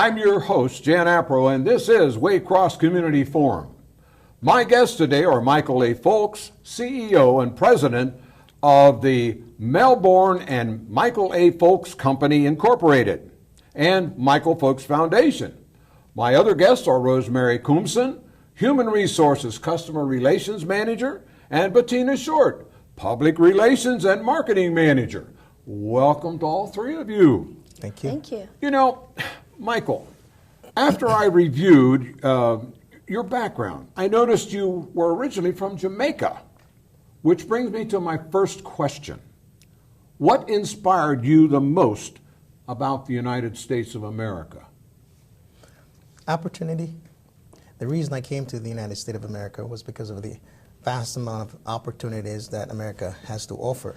I'm your host, Jan Apro, and this is Waycross Community Forum. My guests today are Michael A. Folks, CEO and President of the Melbourne and Michael A. Folks Company Incorporated and Michael Folks Foundation. My other guests are Rosemary Coomson, Human Resources Customer Relations Manager, and Bettina Short, Public Relations and Marketing Manager. Welcome to all three of you. Thank you. Thank you. You know, Michael, after I reviewed your background, I noticed you were originally from Jamaica, which brings me to my first question. What inspired you the most about the United States of America? Opportunity. The reason I came to the United States of America was because of the vast amount of opportunities that America has to offer.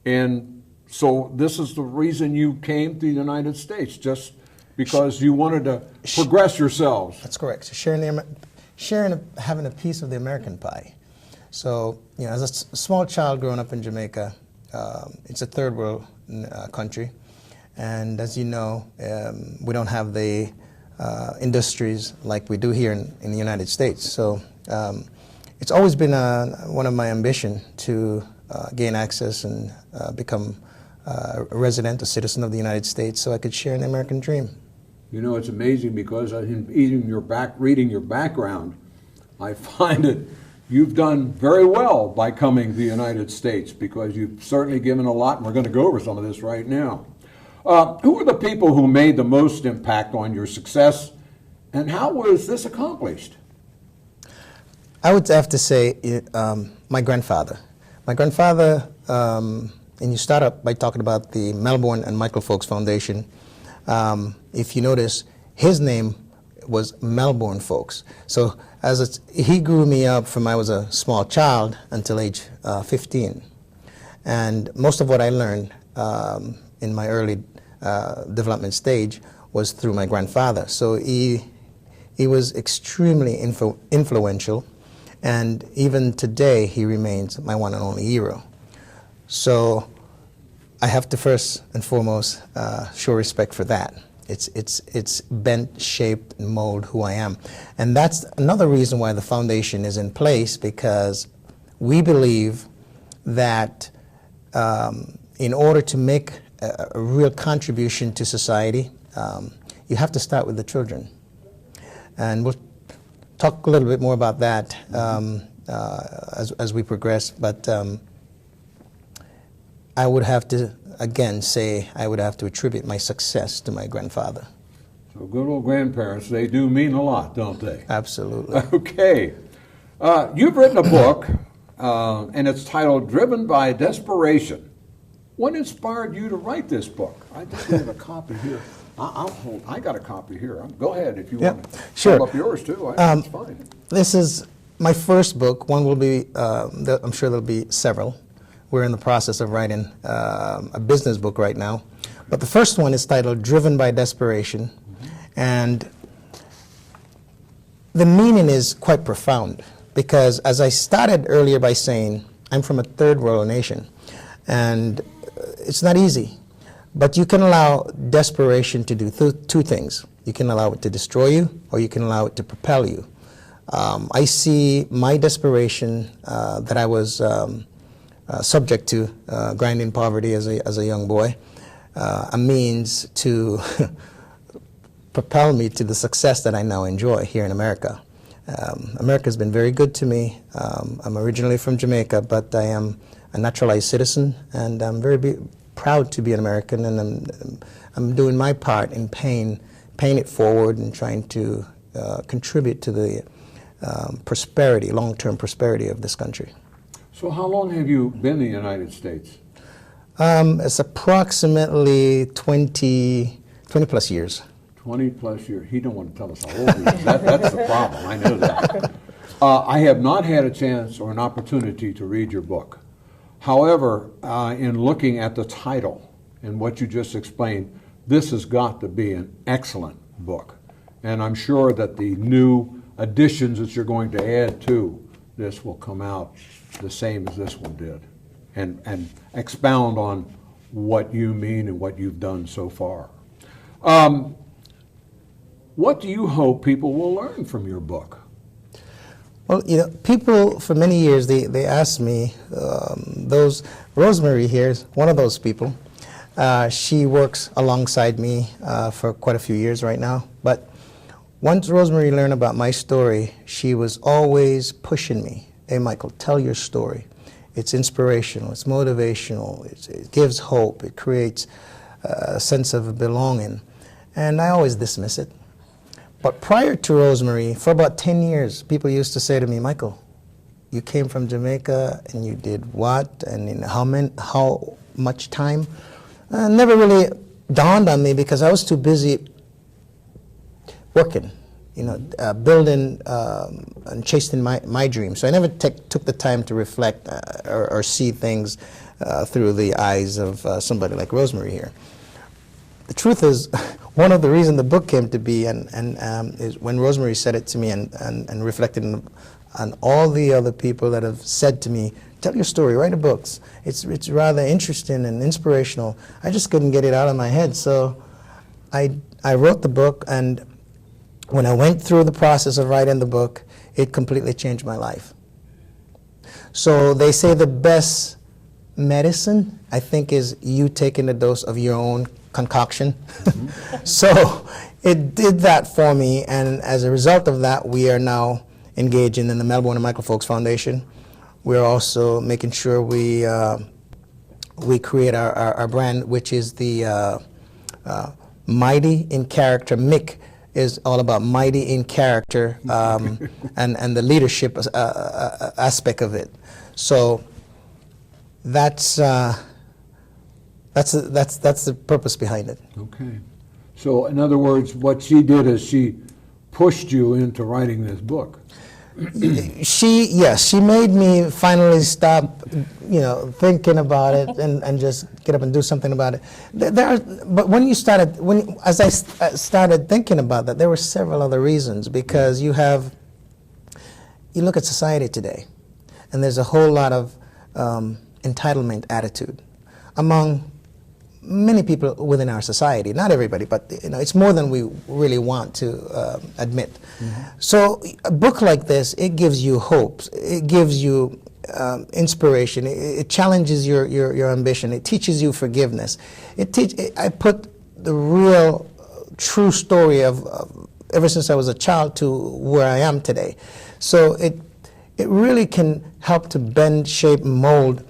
And so this is the reason you came to the United States, just because you wanted to progress yourselves. That's correct. So having a piece of the American pie. So, you know, as a small child growing up in Jamaica, it's a third world country. And as you know, we don't have the industries like we do here in the United States. So it's always been one of my ambition to gain access and become a resident, a citizen of the United States, so I could share an American dream. You know, it's amazing because reading your background, I find that you've done very well by coming to the United States because you've certainly given a lot, and we're going to go over some of this right now. Who are the people who made the most impact on your success, and how was this accomplished? I would have to say my grandfather. My grandfather, and you start up by talking about the Melbourne and Michael Folks Foundation. If you notice, his name was Melbourne Folks. So he grew me up from I was a small child until age 15. And most of what I learned in my early development stage was through my grandfather. So he was extremely influential, and even today he remains my one and only hero. So I have to first and foremost show respect for that. It's bent, shaped, and mold who I am. And that's another reason why the foundation is in place, because we believe that in order to make a real contribution to society, you have to start with the children. And we'll talk a little bit more about that as we progress, but I would have to, again, say I would have to attribute my success to my grandfather. So good old grandparents, they do mean a lot, don't they? Absolutely. Okay. You've written a book, and it's titled Driven by Desperation. What inspired you to write this book? I think we have a copy here. I got a copy here. Go ahead if you want to sure. hold up yours too. That's fine. This is my first book. One will be, I'm sure there'll be several. We're in the process of writing a business book right now. But the first one is titled Driven by Desperation. And the meaning is quite profound, because as I started earlier by saying, I'm from a third world nation. And it's not easy. But you can allow desperation to do two things. You can allow it to destroy you, or you can allow it to propel you. I see my desperation that I was subject to grinding poverty as a young boy, a means to propel me to the success that I now enjoy here in America. America's been very good to me. I'm originally from Jamaica, but I am a naturalized citizen, and I'm very proud to be an American, and I'm doing my part in paying it forward and trying to contribute to the prosperity, long-term prosperity of this country. So how long have you been in the United States? It's approximately 20 plus years. 20 plus years. He don't want to tell us how old he is. That's the problem. I know that. I have not had a chance or an opportunity to read your book. However, in looking at the title and what you just explained, this has got to be an excellent book. And I'm sure that the new additions that you're going to add to this will come out the same as this one did, and expound on what you mean and what you've done so far. What do you hope people will learn from your book? Well, people for many years, they asked me, Rosemary here is one of those people. She works alongside me for quite a few years right now. But once Rosemary learned about my story, she was always pushing me. Hey, Michael, tell your story. It's inspirational, it's motivational, it gives hope, it creates a sense of belonging. And I always dismiss it. But prior to Rosemary, for about 10 years, people used to say to me, Michael, you came from Jamaica and you did what and in how much time? Never really dawned on me because I was too busy working, building and chasing my dreams. So I never took the time to reflect or see things through the eyes of somebody like Rosemary here. The truth is, one of the reasons the book came to be is when Rosemary said it to me and reflected on all the other people that have said to me, tell your story, write a book. It's rather interesting and inspirational. I just couldn't get it out of my head. So I wrote the book, and when I went through the process of writing the book, it completely changed my life. So they say the best medicine, I think, is you taking a dose of your own concoction. Mm-hmm. So it did that for me, and as a result of that, we are now engaging in the Melbourne and Michael Folks Foundation. We're also making sure we create our brand, which is the Mighty in Character. Mick is all about mighty in character and the leadership aspect of it. So that's the purpose behind it. Okay. So in other words, what she did is she pushed you into writing this book. She made me finally stop, thinking about it and just get up and do something about it. But as I started thinking about that, there were several other reasons, because you look at society today, and there's a whole lot of entitlement attitude among many people within our society. Not everybody, but it's more than we really want to admit. Mm-hmm. So a book like this, it gives you hopes. It gives you inspiration. It challenges your ambition. It teaches you forgiveness. I put the real, true story of ever since I was a child to where I am today. So it really can help to bend, shape, and mold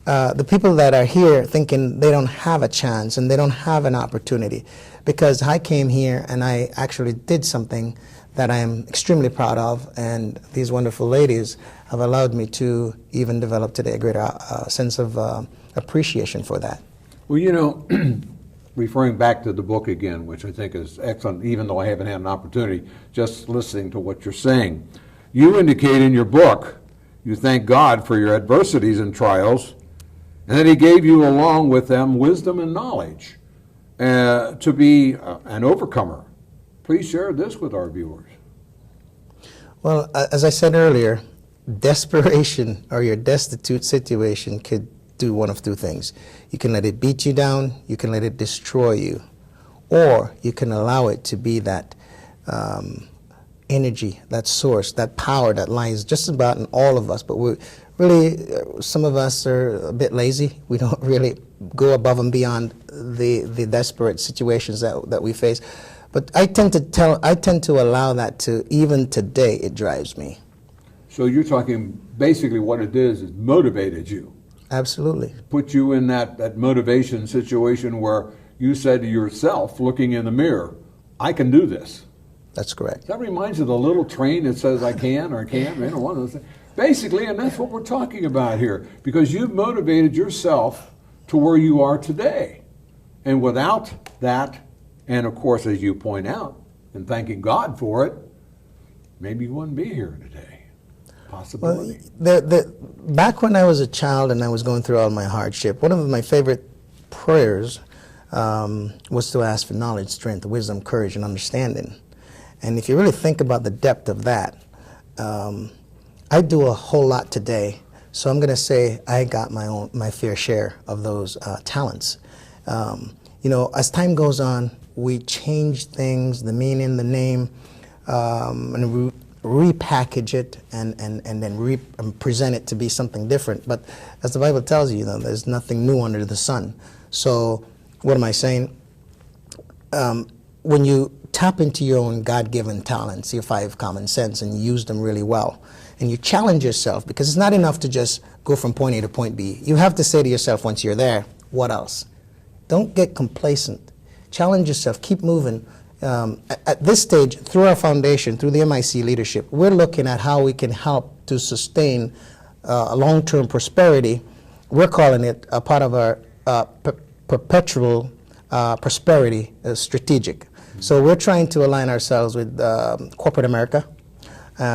the people that are here thinking they don't have a chance and they don't have an opportunity, because I came here and I actually did something that I am extremely proud of, and these wonderful ladies have allowed me to even develop today a greater sense of appreciation for that. Well, referring back to the book again, which I think is excellent, even though I haven't had an opportunity, just listening to what you're saying, you indicate in your book you thank God for your adversities and trials, and that He gave you along with them wisdom and knowledge to be an overcomer. Please share this with our viewers. Well, as I said earlier, desperation or your destitute situation could do one of two things. You can let it beat you down, you can let it destroy you, or you can allow it to be that energy, that source, that power that lies just about in all of us. But we're really, some of us are a bit lazy. We don't really go above and beyond the desperate situations that we face. But I tend to allow that to, even today, it drives me. So you're talking basically what it is motivated you. Absolutely. Put you in that motivation situation where you said to yourself, looking in the mirror, I can do this. That's correct. That reminds you of the little train that says I can or I can't, one of those things. Basically, and that's what we're talking about here, because you've motivated yourself to where you are today. And without that, and of course, as you point out, and thanking God for it, maybe you wouldn't be here today. Possibility. Well, back when I was a child and I was going through all my hardship, one of my favorite prayers was to ask for knowledge, strength, wisdom, courage, and understanding. And if you really think about the depth of that, I do a whole lot today. So I'm going to say I got my fair share of those talents. As time goes on, we change things, the meaning, the name, and repackage it and then present it to be something different. But as the Bible tells you, there's nothing new under the sun. So what am I saying? When you tap into your own God-given talents, your 5 common sense, and use them really well, and you challenge yourself, because it's not enough to just go from point A to point B. You have to say to yourself once you're there, what else? Don't get complacent. Challenge yourself. Keep moving. At this stage, through our foundation, through the MIC leadership, we're looking at how we can help to sustain a long-term prosperity. We're calling it a part of our perpetual prosperity strategic. So we're trying to align ourselves with corporate America,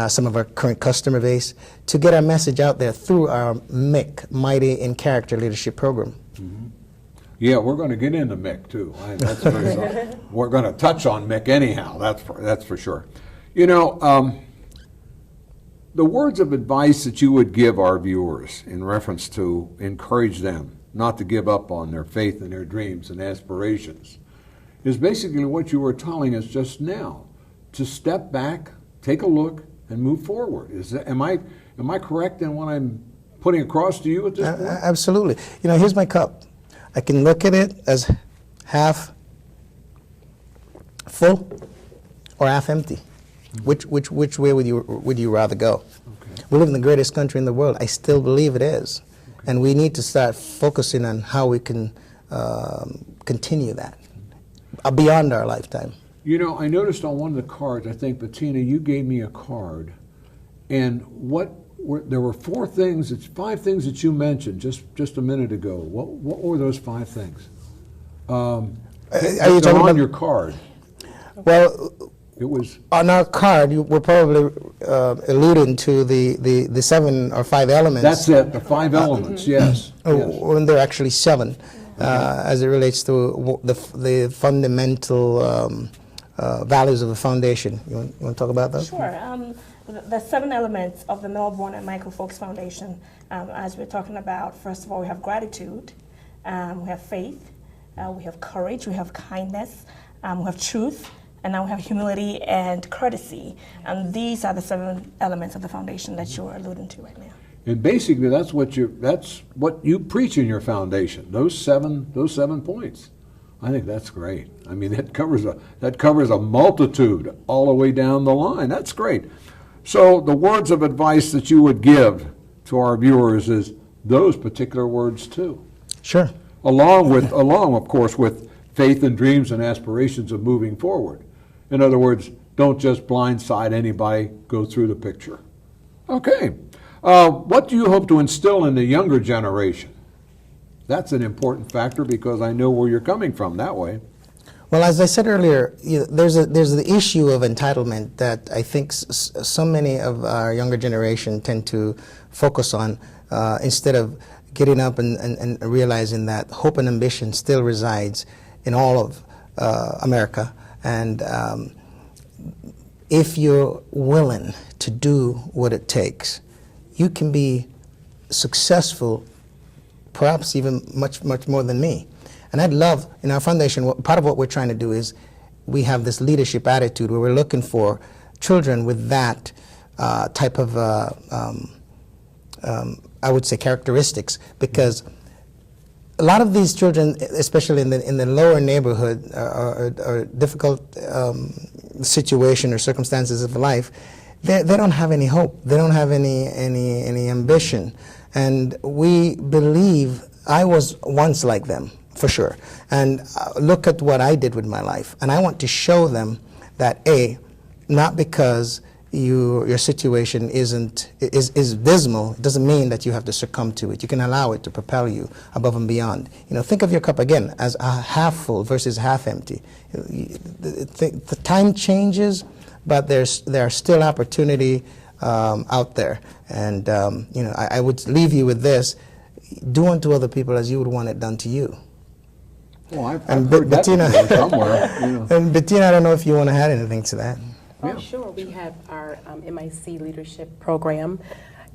some of our current customer base, to get our message out there through our MIC, Mighty in Character Leadership Program. Yeah, we're going to get into MIC too. We're going to touch on MIC anyhow. That's for sure. You know, the words of advice that you would give our viewers in reference to encourage them not to give up on their faith and their dreams and aspirations is basically what you were telling us just now. To step back, take a look, and move forward. Am I correct in what I'm putting across to you at this point? Absolutely. You know, here's my cup. I can look at it as half full or half empty. Which way would you rather go? Okay. We live in the greatest country in the world. I still believe it is. Okay. And we need to start focusing on how we can continue that beyond our lifetime. You know, I noticed on one of the cards, I think, Bettina, you gave me a card, and there were 5 things that you mentioned just a minute ago. What were those 5 things? Are you talking on your card? Well, it was on our card. You were probably alluding to the 7 or 5 elements. That's it. The 5 elements. Yes. When there are actually 7, as it relates to the fundamental values of the foundation. You want to talk about that? Sure. The 7 elements of the Melbourne and Michael Folks Foundation, as we're talking about, first of all, we have gratitude, we have faith, we have courage, we have kindness, we have truth, and now we have humility and courtesy. And these are the 7 elements of the foundation that you're alluding to right now. And basically, that's what you preach in your foundation. Those seven points. I think that's great. I mean, that covers a multitude all the way down the line. That's great. So the words of advice that you would give to our viewers is those particular words too. Sure. Along, of course, with faith and dreams and aspirations of moving forward. In other words, don't just blindside anybody, go through the picture. Okay. What do you hope to instill in the younger generation? That's an important factor because I know where you're coming from that way. Well, as I said earlier, there's the issue of entitlement that I think so many of our younger generation tend to focus on instead of getting up and realizing that hope and ambition still resides in all of America. And if you're willing to do what it takes, you can be successful, perhaps even much more than me. And I'd love, in our foundation, part of what we're trying to do is we have this leadership attitude where we're looking for children with that type of, I would say, characteristics, because a lot of these children, especially in the lower neighborhood or difficult situation or circumstances of life, they don't have any hope. They don't have any ambition. And we believe, I was once like them, for sure. And look at what I did with my life. And I want to show them that, not because your situation is dismal, it doesn't mean that you have to succumb to it. You can allow it to propel you above and beyond. Think of your cup again as half full versus half empty. The time changes, but there are still opportunity out there. And I would leave you with this: do unto other people as you would want it done to you. Well, I've heard Bettina, that somewhere. And Bettina, I don't know if you want to add anything to that. Oh, yeah. Sure. We have our MIC leadership program.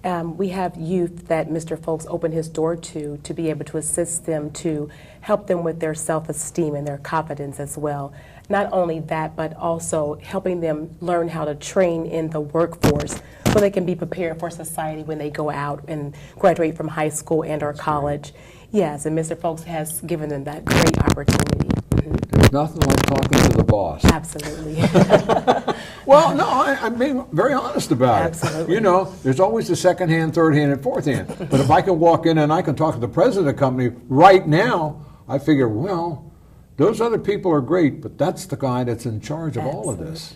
We have youth that Mr. Folks opened his door to be able to assist them, to help them with their self-esteem and their confidence as well. Not only that, but also helping them learn how to train in the workforce so they can be prepared for society when they go out and graduate from high school and or college. Yes, and Mr. Folks has given them that great opportunity. There's nothing like talking to the boss. Absolutely. Well, no, I'm being very honest about Absolutely. it. You know, there's always the second hand, third hand, and fourth hand. But if I can walk in and I can talk to the president of the company right now, I figure, well, those other people are great, but that's the guy that's in charge of all of this,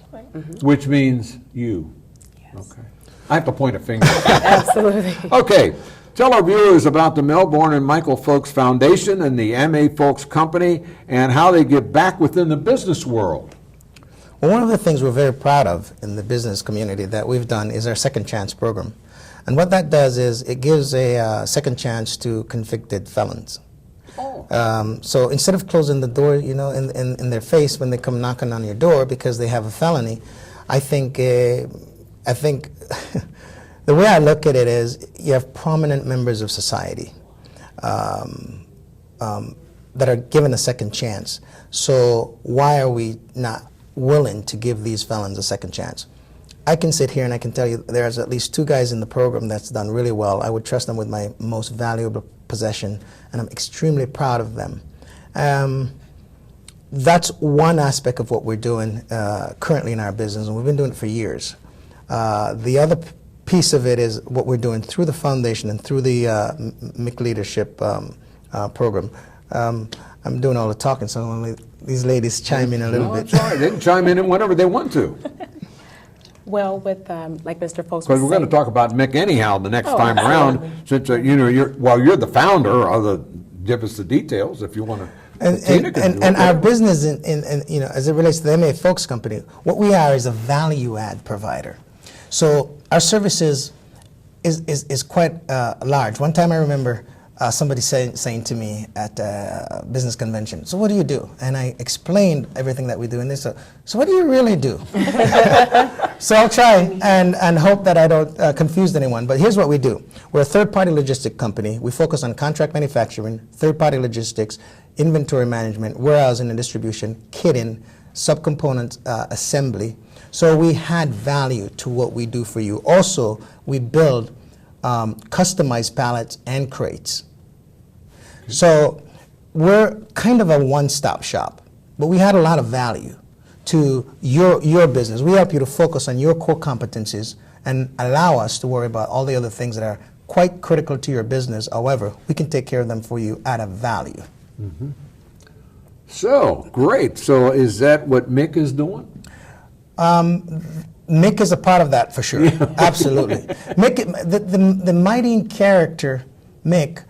which means you. Yes. Okay. I have to point a finger. Absolutely. Okay. Tell our viewers about the Melbourne and Michael Folks Foundation and the M.A. Folks Company and how they give back within the business world. Well, one of the things we're very proud of in the business community that we've done is our Second Chance program. And what that does is it gives a second chance to convicted felons. So instead of closing the door, you know, in their face when they come knocking on your door because they have a felony, I think the way I look at it is you have prominent members of society that are given a second chance. So why are we not willing to give these felons a second chance? I can sit here and I can tell you there's at least 2 guys in the program that's done really well. I would trust them with my most valuable possession, and I'm extremely proud of them. That's one aspect of what we're doing currently in our business, and we've been doing it for years. The other piece of it is what we're doing through the foundation and through the MIC Leadership program. I'm doing all the talking, so I'm gonna let these ladies chime in a little bit. That's all right. They can chime in whenever they want to. Well, with like Mr. Folks Because was we're going to saying- talk about Mick anyhow the next Oh, time absolutely. around. Since you know you're the founder of the, give us the details if you want to. And our business, in you know, as it relates to the MA Folks Company, what we are is a value add provider. So our services is quite large. One time I remember somebody saying to me at a business convention, "So what do you do?" And I explained everything that we do, and they said, "So what do you really do?" So I'll try and hope that I don't confuse anyone, but here's what we do. We're a third-party logistic company. We focus on contract manufacturing, third-party logistics, inventory management, warehousing and distribution, kitting, subcomponent assembly. So we add value to what we do for you. Also, we build customized pallets and crates. So we're kind of a one-stop shop, but we add a lot of value to your business. We help you to focus on your core competencies and allow us to worry about all the other things that are quite critical to your business. However, we can take care of them for you at a value. Mm-hmm. So great. So is that what Mick is doing? Mick is a part of that for sure. Absolutely. Mick, the mighty character Mick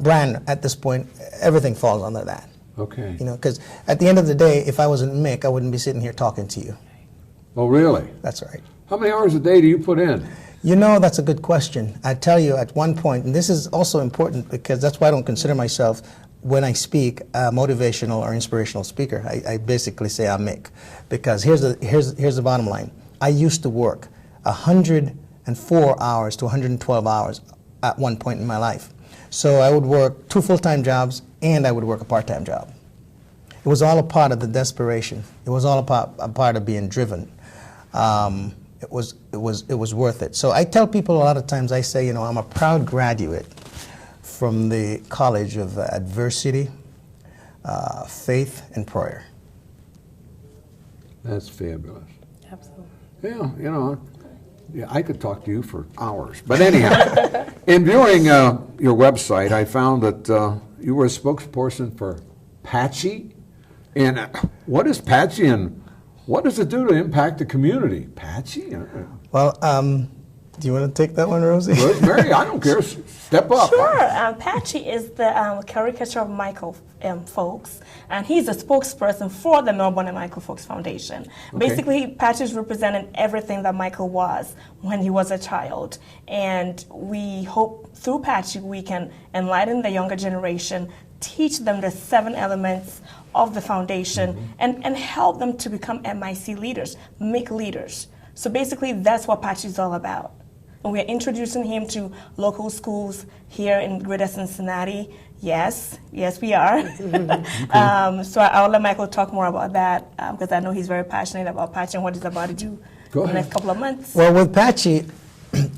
brand at this point, everything falls under that. Okay. You know, because at the end of the day, if I wasn't Mick, I wouldn't be sitting here talking to you. Oh, really? That's right. How many hours a day do you put in? You know, that's a good question. I tell you, at one point, and this is also important because that's why I don't consider myself, when I speak, a motivational or inspirational speaker. I basically say I'm Mick, because here's the bottom line. I used to work 104 hours to 112 hours at one point in my life. So I would work 2 full-time jobs and I would work a part-time job. It was all a part of the desperation. It was all a part of being driven. It was worth it. So I tell people a lot of times, I say, you know, I'm a proud graduate from the College of Adversity, Faith, and Prayer. That's fabulous. Absolutely. Yeah, you know, yeah, I could talk to you for hours. But anyhow, in viewing your website, I found that you were a spokesperson for Patchy. And what is Patchy and what does it do to impact the community? Patchy? Well, do you want to take that one, Rosie? Rosemary, I don't care. Step up. Sure. Patchy is the caricature of Michael Folks, and he's a spokesperson for the Melbourne and Michael Folks Foundation. Okay. Basically, Patchy's representing everything that Michael was when he was a child, and we hope through Patchy we can enlighten the younger generation, teach them the 7 elements of the foundation, and help them to become MIC leaders, MIC leaders. So basically, that's what Patchy is all about. And we're introducing him to local schools here in Greater Cincinnati. Yes, we are. So I'll let Michael talk more about that because I know he's very passionate about Patchy and what he's about to do Go in the ahead. next couple of months. Well, with Patchy,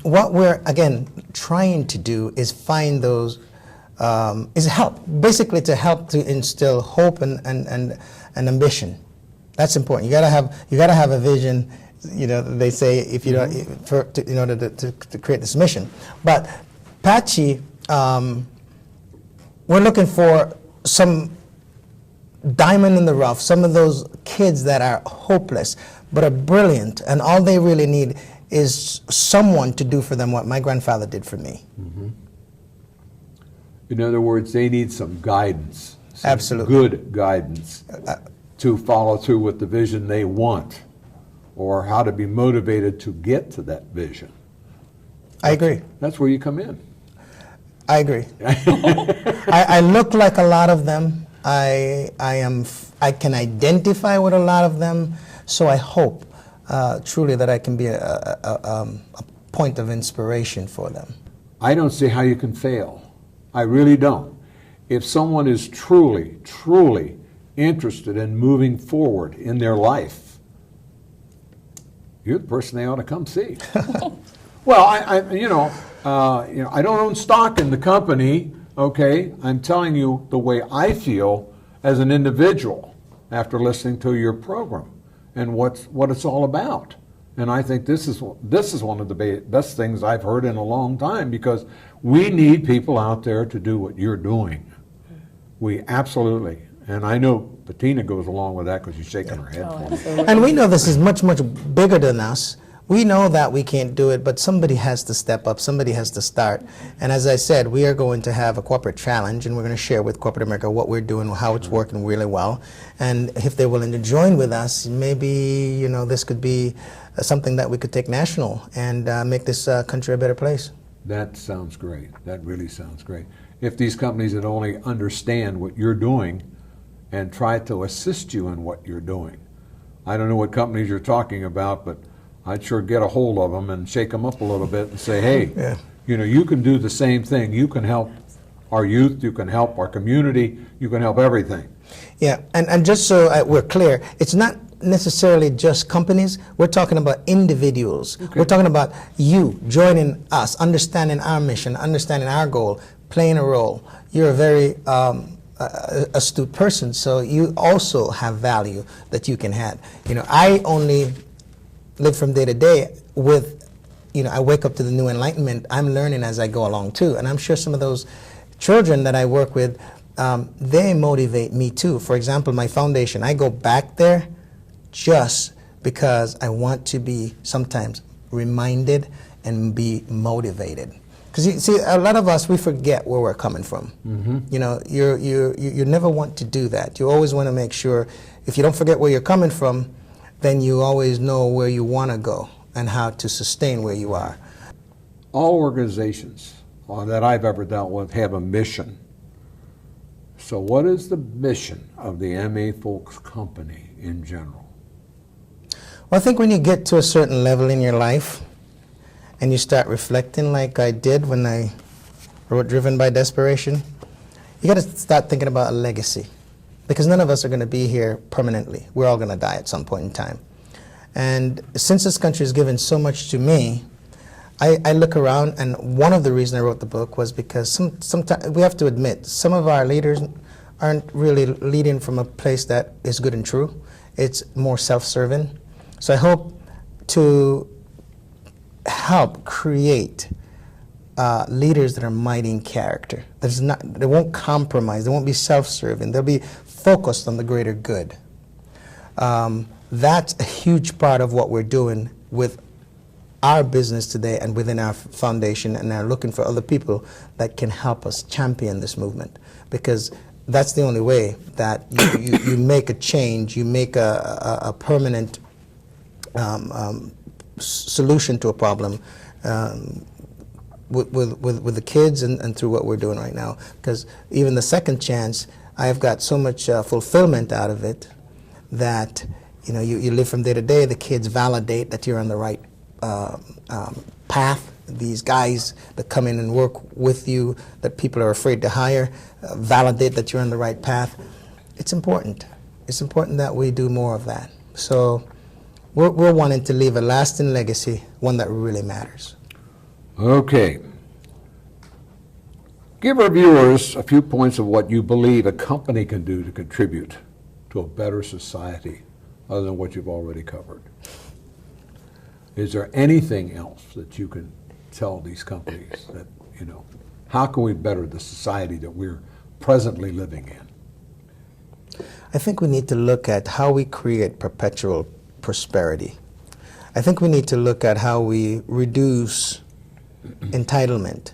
what we're, again, trying to do is find those, is help, basically to help to instill hope and ambition. That's important. You gotta have a vision. You know, they say if you don't, in order to create this mission. But Patchy, we're looking for some diamond in the rough, some of those kids that are hopeless but are brilliant, and all they really need is someone to do for them what my grandfather did for me. In other words, they need some guidance. Some Absolutely. Good guidance to follow through with the vision they want, or how to be motivated to get to that vision. I agree. That's where you come in. I agree. I look like a lot of them. I can identify with a lot of them. So I hope truly that I can be a point of inspiration for them. I don't see how you can fail. I really don't. If someone is truly, truly interested in moving forward in their life, you're the person they ought to come see. Well, I don't own stock in the company. Okay, I'm telling you the way I feel as an individual after listening to your program and what it's all about. And I think this is one of the best things I've heard in a long time, because we need people out there to do what you're doing. We absolutely, and I know Bettina goes along with that because she's shaking her head for me. And we know this is much, much bigger than us. We know that we can't do it, but somebody has to step up, somebody has to start. And as I said, we are going to have a corporate challenge, and we're going to share with corporate America what we're doing, how it's working really well. And if they're willing to join with us, maybe, this could be something that we could take national and make this country a better place. That sounds great. That really sounds great. If these companies would only understand what you're doing and try to assist you in what you're doing. I don't know what companies you're talking about, but I'd sure get a hold of them and shake them up a little bit and say, hey, you can do the same thing. You can help our youth, you can help our community, you can help everything. Yeah, and just so we're clear, it's not necessarily just companies. We're talking about individuals. Okay. We're talking about you joining us, understanding our mission, understanding our goal, playing a role. You're a very astute person, so you also have value that you can add. I only live from day to day with, I wake up to the new enlightenment. I'm learning as I go along too, and I'm sure some of those children that I work with, they motivate me too. For example, my foundation, I go back there just because I want to be sometimes reminded and be motivated. Because you see, a lot of us, we forget where we're coming from. You never want to do that. You always want to make sure, if you don't forget where you're coming from, then you always know where you want to go and how to sustain where you are. All organizations that I've ever dealt with have a mission. So what is the mission of the M.A. Folks Company in general? Well, I think when you get to a certain level in your life and you start reflecting like I did when I wrote Driven by Desperation, you got to start thinking about a legacy. Because none of us are going to be here permanently. We're all going to die at some point in time. And since this country has given so much to me, I look around, and one of the reasons I wrote the book was because sometimes we have to admit, some of our leaders aren't really leading from a place that is good and true. It's more self-serving. So I hope to help create leaders that are mighty in character. They won't compromise. They won't be self-serving. They'll be focused on the greater good. That's a huge part of what we're doing with our business today and within our foundation, and are looking for other people that can help us champion this movement, because that's the only way that you make a change, you make a permanent solution to a problem with the kids and through what we're doing right now. Because even the second chance, I've got so much fulfillment out of it that you live from day to day. The kids validate that you're on the right path, these guys that come in and work with you that people are afraid to hire, validate that you're on the right path. It's important. It's important that we do more of that. So we're wanting to leave a lasting legacy, one that really matters. Okay. Give our viewers a few points of what you believe a company can do to contribute to a better society, other than what you've already covered. Is there anything else that you can tell these companies that, how can we better the society that we're presently living in? I think we need to look at how we create perpetual prosperity. I think we need to look at how we reduce entitlement.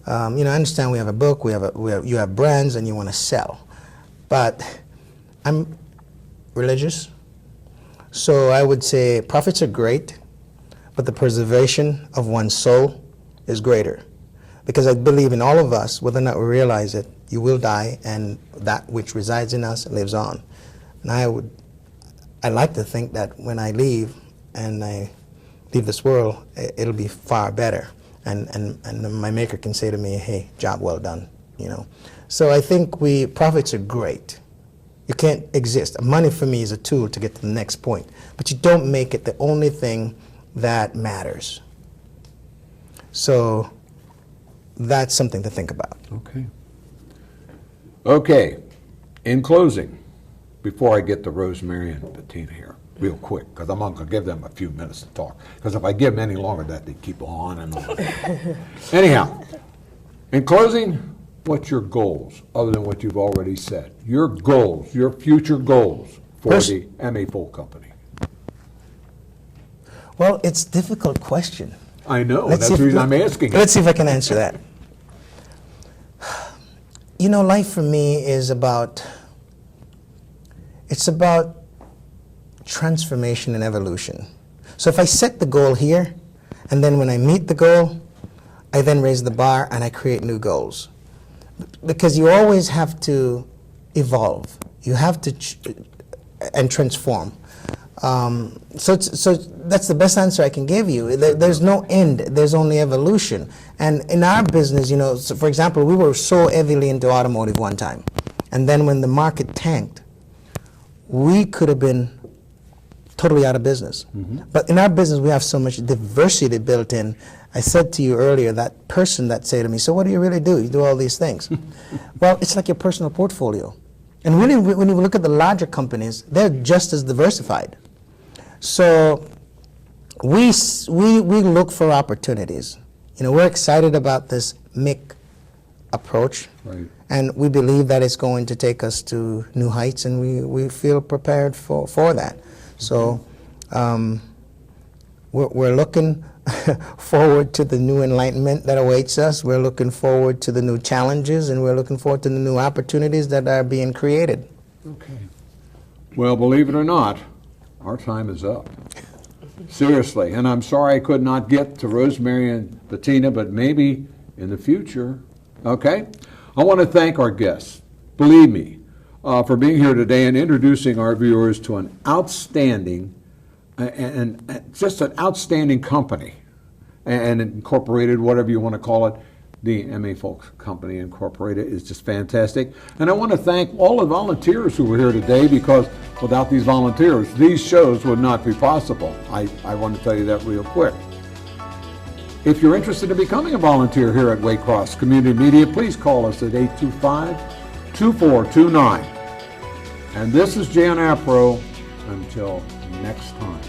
I understand we have a book, you have brands, and you want to sell. But I'm religious, so I would say profits are great, but the preservation of one's soul is greater. Because I believe in all of us, whether or not we realize it, you will die, and that which resides in us lives on. And I like to think that when I leave, and I leave this world, it'll be far better. And my maker can say to me, hey, job well done, So I think profits are great. You can't exist. Money for me is a tool to get to the next point, but you don't make it the only thing that matters. So that's something to think about. Okay. Okay. In closing, before I get to Rosemary and Bettina here, real quick, because I'm not going to give them a few minutes to talk, because if I give them any longer, that they keep on and on. Anyhow, in closing, what's your goals, other than what you've already said? Your goals, your future goals for the MA Folk Company. Well, it's a difficult question. I know, that's the reason I'm asking it. Let's see if I can answer that. Life for me is about transformation and evolution. So if I set the goal here, and then when I meet the goal, I then raise the bar and I create new goals. Because you always have to evolve. You have to and transform. So that's the best answer I can give you. There's no end. There's only evolution. And in our business, so for example, we were so heavily into automotive one time. And then when the market tanked, we could have been totally out of business. Mm-hmm. But in our business, we have so much diversity built in. I said to you earlier, that person that said to me, so what do you really do? You do all these things. Well, it's like your personal portfolio. And really, when you look at the larger companies, they're just as diversified. So we look for opportunities. We're excited about this MIC approach. Right. And we believe that it's going to take us to new heights, and we feel prepared for that. So we're looking forward to the new enlightenment that awaits us. We're looking forward to the new challenges, and we're looking forward to the new opportunities that are being created. Okay. Well, believe it or not, our time is up. Seriously. And I'm sorry I could not get to Rosemary and Bettina, but maybe in the future. Okay? I want to thank our guests, believe me, for being here today and introducing our viewers to an outstanding and just an outstanding company and incorporated, whatever you want to call it. The MA Folk Company Incorporated is just fantastic. And I want to thank all the volunteers who were here today, because without these volunteers, these shows would not be possible. I want to tell you that real quick. If you're interested in becoming a volunteer here at Waycross Community Media, please call us at 825-2429. And this is Jan Apro. Until next time.